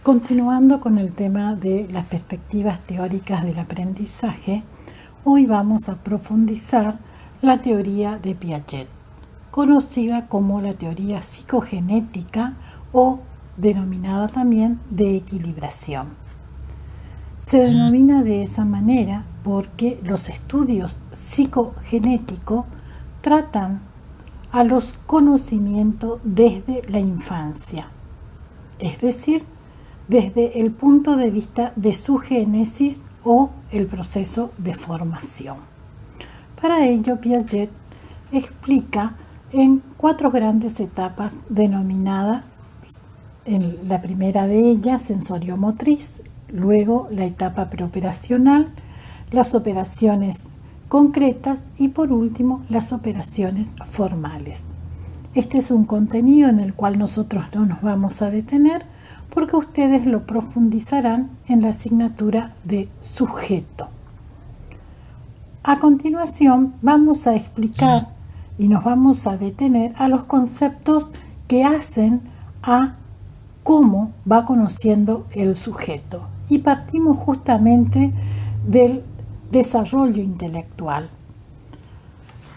Continuando con el tema de las perspectivas teóricas del aprendizaje, hoy vamos a profundizar la teoría de Piaget, conocida como la teoría psicogenética o denominada también de equilibración. Se denomina de esa manera porque los estudios psicogenéticos tratan a los conocimientos desde la infancia, es decir, desde el punto de vista de su génesis o el proceso de formación. Para ello, Piaget explica en 4 grandes etapas denominadas, en la primera de ellas, sensoriomotriz, luego la etapa preoperacional, las operaciones concretas y por último las operaciones formales. Este es un contenido en el cual nosotros no nos vamos a detener porque ustedes lo profundizarán en la asignatura de sujeto. A continuación vamos a explicar y nos vamos a detener a los conceptos que hacen a cómo va conociendo el sujeto. Y partimos justamente del desarrollo intelectual.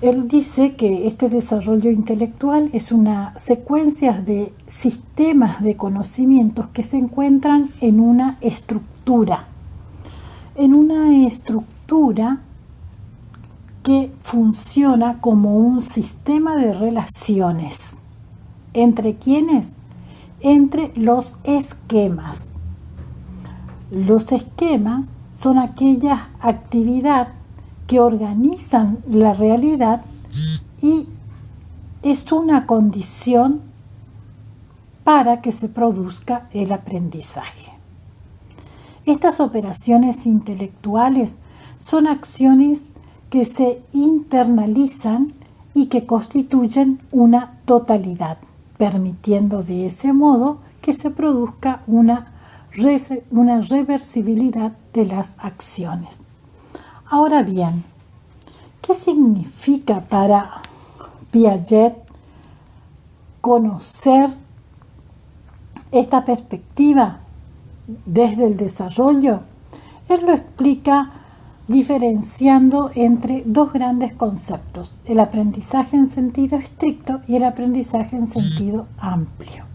Él dice que este desarrollo intelectual es una secuencia de sistemas de conocimientos que se encuentran en una estructura que funciona como un sistema de relaciones. ¿Entre quiénes? Entre los esquemas. Los esquemas son aquella actividad que organizan la realidad y es una condición para que se produzca el aprendizaje. Estas operaciones intelectuales son acciones que se internalizan y que constituyen una totalidad, permitiendo de ese modo que se produzca una reversibilidad de las acciones. Ahora bien, ¿qué significa para Piaget conocer esta perspectiva desde el desarrollo? Él lo explica diferenciando entre 2 grandes conceptos, el aprendizaje en sentido estricto y el aprendizaje en sentido amplio.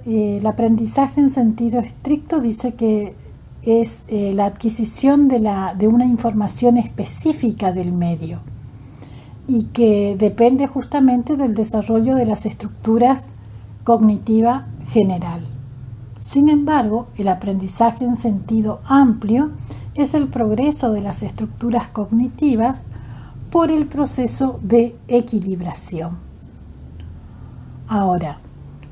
El aprendizaje en sentido estricto dice que es la adquisición de una información específica del medio y que depende justamente del desarrollo de las estructuras cognitivas general. Sin embargo, el aprendizaje en sentido amplio es el progreso de las estructuras cognitivas por el proceso de equilibración. Ahora,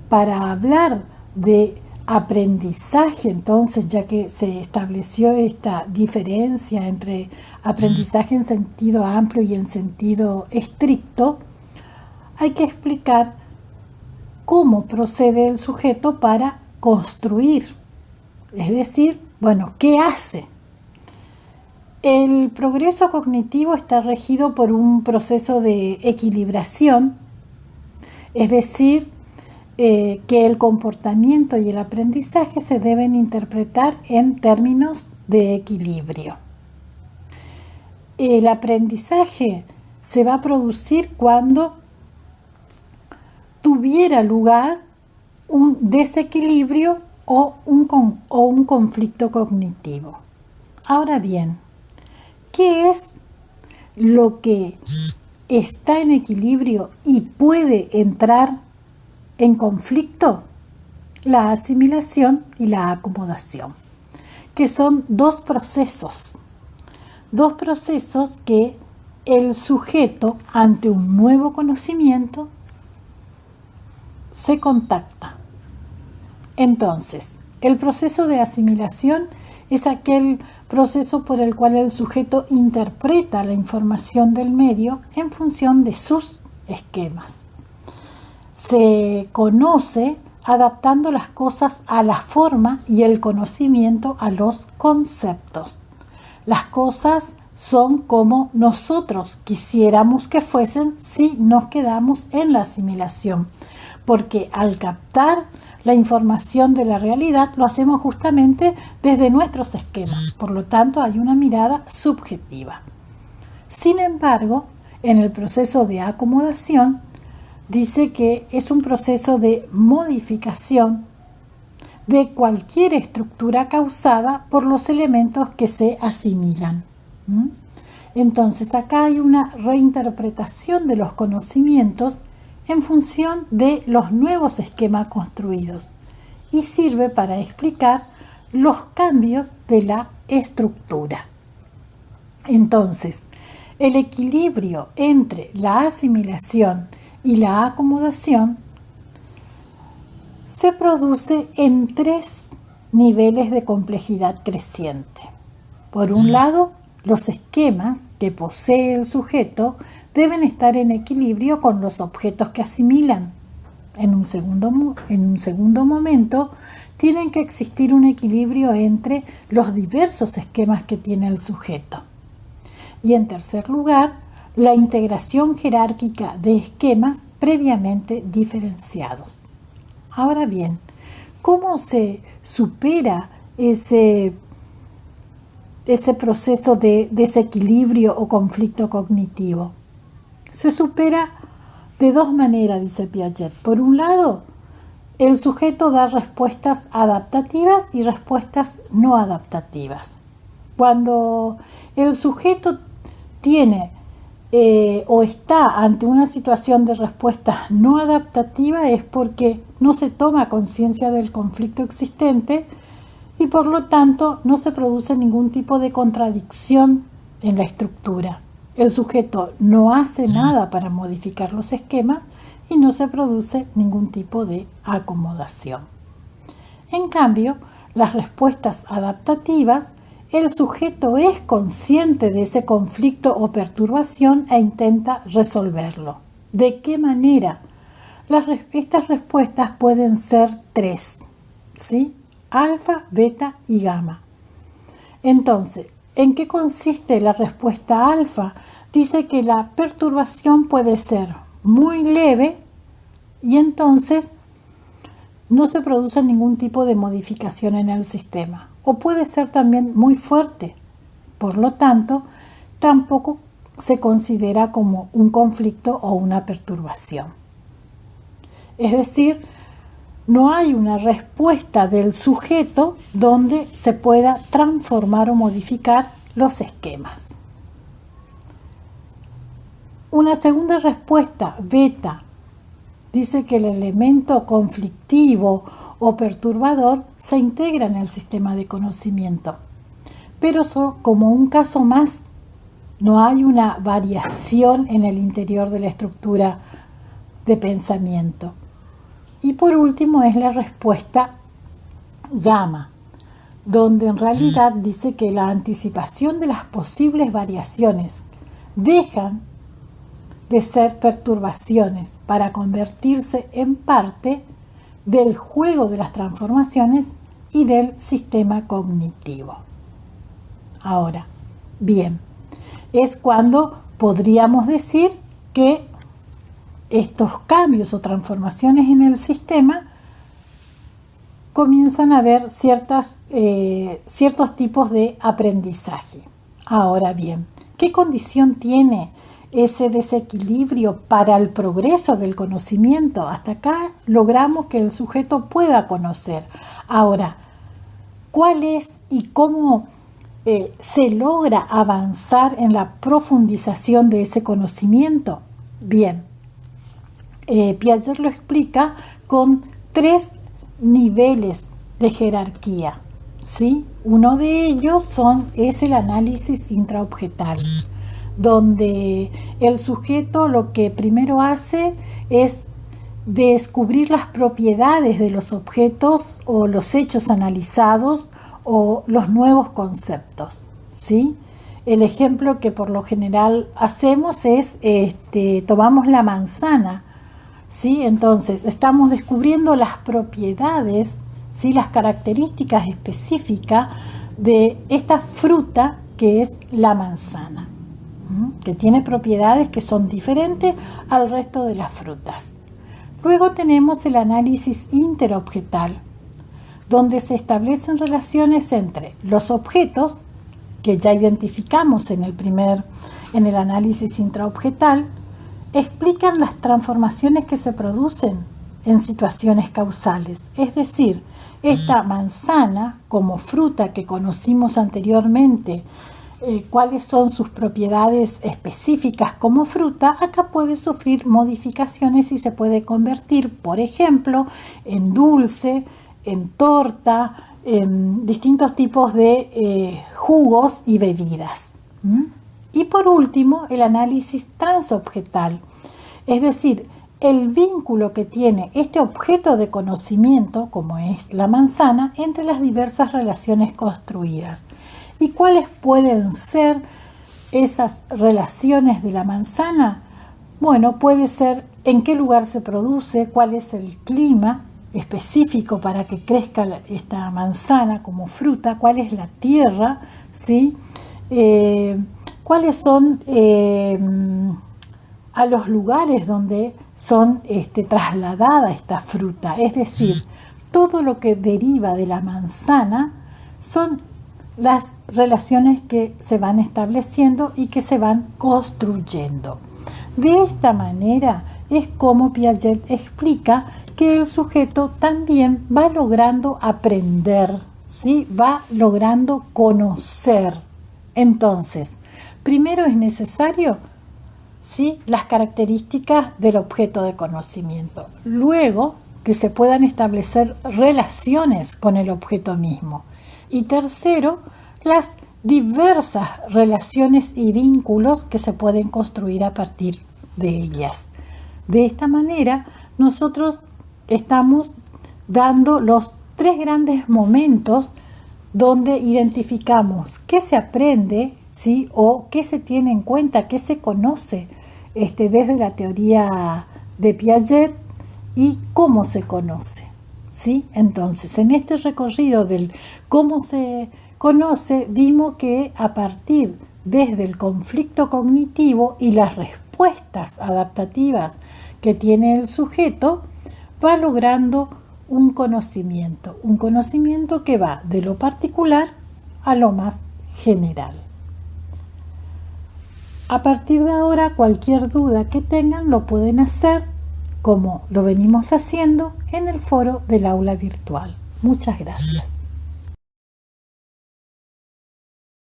para hablar de aprendizaje, entonces, ya que se estableció esta diferencia entre aprendizaje en sentido amplio y en sentido estricto, hay que explicar cómo procede el sujeto para construir, es decir, ¿qué hace? El progreso cognitivo está regido por un proceso de equilibración, es decir, que el comportamiento y el aprendizaje se deben interpretar en términos de equilibrio. El aprendizaje se va a producir cuando tuviera lugar un desequilibrio o un conflicto cognitivo. Ahora bien, ¿qué es lo que está en equilibrio y puede entrar en conflicto? La asimilación y la acomodación, que son 2 procesos que el sujeto ante un nuevo conocimiento se contacta. Entonces, el proceso de asimilación es aquel proceso por el cual el sujeto interpreta la información del medio en función de sus esquemas. Se conoce adaptando las cosas a la forma y el conocimiento a los conceptos. Las cosas son como nosotros quisiéramos que fuesen si nos quedamos en la asimilación. porque al captar la información de la realidad lo hacemos justamente desde nuestros esquemas, por lo tanto hay una mirada subjetiva. Sin embargo, en el proceso de acomodación, dice que es un proceso de modificación de cualquier estructura causada por los elementos que se asimilan. Entonces, acá hay una reinterpretación de los conocimientos en función de los nuevos esquemas construidos y sirve para explicar los cambios de la estructura. Entonces, el equilibrio entre la asimilación y la acomodación se produce en 3 niveles de complejidad creciente. Por un lado, los esquemas que posee el sujeto deben estar en equilibrio con los objetos que asimilan. En un segundo momento, tienen que existir un equilibrio entre los diversos esquemas que tiene el sujeto. Y en tercer lugar, la integración jerárquica de esquemas previamente diferenciados. Ahora bien, ¿cómo se supera ese proceso de desequilibrio o conflicto cognitivo? Se supera de 2 maneras, dice Piaget. Por un lado, el sujeto da respuestas adaptativas y respuestas no adaptativas. Cuando el sujeto tiene o está ante una situación de respuesta no adaptativa es porque no se toma conciencia del conflicto existente y por lo tanto no se produce ningún tipo de contradicción en la estructura. El sujeto no hace nada para modificar los esquemas y no se produce ningún tipo de acomodación. En cambio, las respuestas adaptativas, el sujeto es consciente de ese conflicto o perturbación e intenta resolverlo. ¿De qué manera? Estas respuestas pueden ser 3, ¿sí? Alfa, beta y gamma. Entonces, ¿en qué consiste la respuesta alfa? Dice que la perturbación puede ser muy leve y entonces no se produce ningún tipo de modificación en el sistema. O puede ser también muy fuerte. Por lo tanto, tampoco se considera como un conflicto o una perturbación. Es decir, no hay una respuesta del sujeto donde se pueda transformar o modificar los esquemas. Una segunda respuesta, beta, dice que el elemento conflictivo o perturbador se integra en el sistema de conocimiento, pero como un caso más, no hay una variación en el interior de la estructura de pensamiento. Y por último es la respuesta gamma, donde en realidad dice que la anticipación de las posibles variaciones dejan de ser perturbaciones para convertirse en parte del juego de las transformaciones y del sistema cognitivo. Ahora, bien, es cuando podríamos decir que estos cambios o transformaciones en el sistema comienzan a haber ciertos tipos de aprendizaje. Ahora bien, ¿qué condición tiene ese desequilibrio para el progreso del conocimiento? Hasta acá logramos que el sujeto pueda conocer. Ahora, ¿cuál es y cómo se logra avanzar en la profundización de ese conocimiento? Bien, Piaget lo explica con 3 niveles de jerarquía, ¿sí? Uno de ellos es el análisis intraobjetal, donde el sujeto lo que primero hace es descubrir las propiedades de los objetos o los hechos analizados o los nuevos conceptos, ¿sí? El ejemplo que por lo general hacemos es, tomamos la manzana, ¿sí? Entonces, estamos descubriendo las propiedades, ¿sí? Las características específicas de esta fruta que es la manzana, que tiene propiedades que son diferentes al resto de las frutas. Luego tenemos el análisis interobjetal, donde se establecen relaciones entre los objetos, que ya identificamos en el análisis intraobjetal, explican las transformaciones que se producen en situaciones causales. Es decir, esta manzana como fruta que conocimos anteriormente, cuáles son sus propiedades específicas como fruta, acá puede sufrir modificaciones y se puede convertir, por ejemplo, en dulce, en torta, en distintos tipos de jugos y bebidas. Y por último, el análisis transobjetal, es decir, el vínculo que tiene este objeto de conocimiento, como es la manzana, entre las diversas relaciones construidas. ¿Y cuáles pueden ser esas relaciones de la manzana? Bueno, puede ser en qué lugar se produce, cuál es el clima específico para que crezca esta manzana como fruta, cuál es la tierra, ¿sí? Cuáles son a los lugares donde son trasladada esta fruta. Es decir, todo lo que deriva de la manzana son las relaciones que se van estableciendo y que se van construyendo. De esta manera es como Piaget explica que el sujeto también va logrando aprender, ¿sí? Va logrando conocer. Entonces, primero es necesario, ¿sí?, las características del objeto de conocimiento. Luego, que se puedan establecer relaciones con el objeto mismo. Y tercero, las diversas relaciones y vínculos que se pueden construir a partir de ellas. De esta manera, nosotros estamos dando los 3 grandes momentos donde identificamos qué se aprende, ¿sí?, o qué se tiene en cuenta, qué se conoce desde la teoría de Piaget y cómo se conoce, ¿sí? Entonces, en este recorrido del cómo se conoce, vimos que a partir desde el conflicto cognitivo y las respuestas adaptativas que tiene el sujeto, va logrando un conocimiento que va de lo particular a lo más general. A partir de ahora, cualquier duda que tengan lo pueden hacer, como lo venimos haciendo, en el foro del aula virtual. Muchas gracias.